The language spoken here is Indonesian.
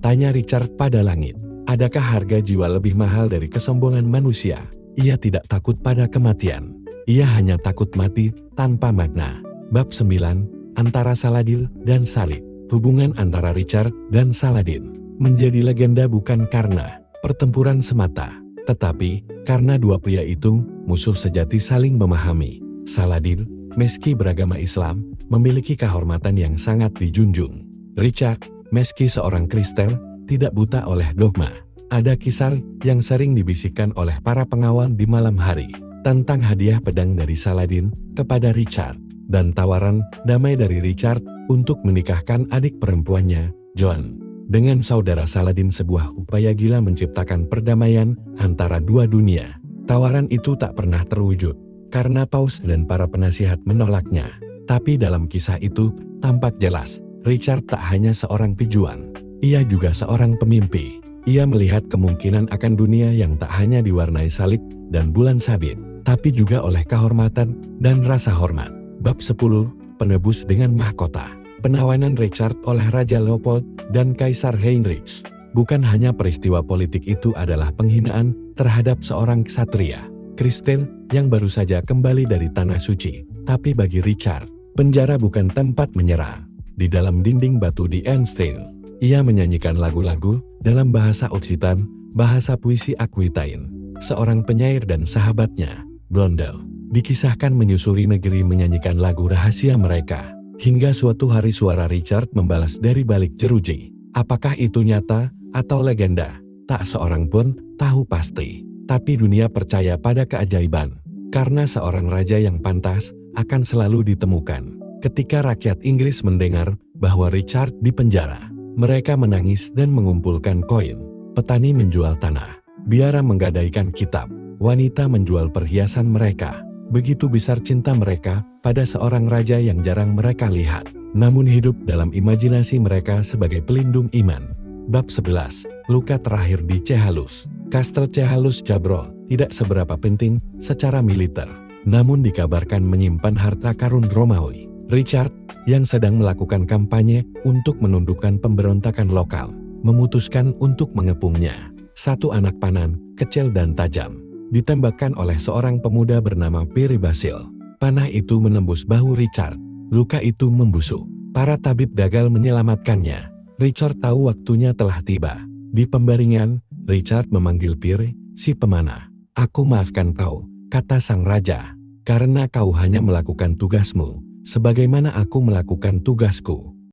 Tanya Richard pada langit. Adakah harga jiwa lebih mahal dari kesombongan manusia? Ia tidak takut pada kematian. Ia hanya takut mati tanpa makna. Bab 9. Antara Saladin dan Salib. Hubungan antara Richard dan Saladin menjadi legenda bukan karena pertempuran semata, tetapi karena dua pria itu, musuh sejati, saling memahami. Saladin, meski beragama Islam, memiliki kehormatan yang sangat dijunjung. Richard, meski seorang Kristen, tidak buta oleh dogma. Ada kisah yang sering dibisikkan oleh para pengawal di malam hari, tentang hadiah pedang dari Saladin kepada Richard, dan tawaran damai dari Richard untuk menikahkan adik perempuannya, Joan, dengan saudara Saladin, sebuah upaya gila menciptakan perdamaian antara dua dunia. Tawaran itu tak pernah terwujud, karena Paus dan para penasihat menolaknya. Tapi dalam kisah itu, tampak jelas, Richard tak hanya seorang pejuang, ia juga seorang pemimpi. Ia melihat kemungkinan akan dunia yang tak hanya diwarnai salib dan bulan sabit, tapi juga oleh kehormatan dan rasa hormat. Bab 10. Penebus dengan mahkota. Penawanan Richard oleh Raja Leopold dan Kaisar Heinrich. Bukan hanya peristiwa politik, itu adalah penghinaan terhadap seorang ksatria Kristen yang baru saja kembali dari Tanah Suci. Tapi bagi Richard, penjara bukan tempat menyerah. Di dalam dinding batu di Ensteel, ia menyanyikan lagu-lagu dalam bahasa Occitan, bahasa puisi Aquitaine. Seorang penyair dan sahabatnya, Blondel, dikisahkan menyusuri negeri menyanyikan lagu rahasia mereka. Hingga suatu hari suara Richard membalas dari balik jeruji. Apakah itu nyata atau legenda? Tak seorang pun tahu pasti. Tapi dunia percaya pada keajaiban. Karena seorang raja yang pantas akan selalu ditemukan. Ketika rakyat Inggris mendengar bahwa Richard dipenjara, mereka menangis dan mengumpulkan koin. Petani menjual tanah, biara menggadaikan kitab, wanita menjual perhiasan mereka. Begitu besar cinta mereka pada seorang raja yang jarang mereka lihat, namun hidup dalam imajinasi mereka sebagai pelindung iman. Bab 11. Luka terakhir di Chehalis. Kastel Chehalis Jabrol tidak seberapa penting secara militer, namun dikabarkan menyimpan harta karun Romawi. Richard, yang sedang melakukan kampanye untuk menundukkan pemberontakan lokal, memutuskan untuk mengepungnya. Satu anak panah, kecil dan tajam, ditembakkan oleh seorang pemuda bernama Pierre Basil. Panah itu menembus bahu Richard. Luka itu membusuk. Para tabib gagal menyelamatkannya. Richard tahu waktunya telah tiba. Di pembaringan, Richard memanggil Pierre, si pemanah. "Aku maafkan kau," kata sang raja, "karena kau hanya melakukan tugasmu, sebagaimana aku melakukan tugasku."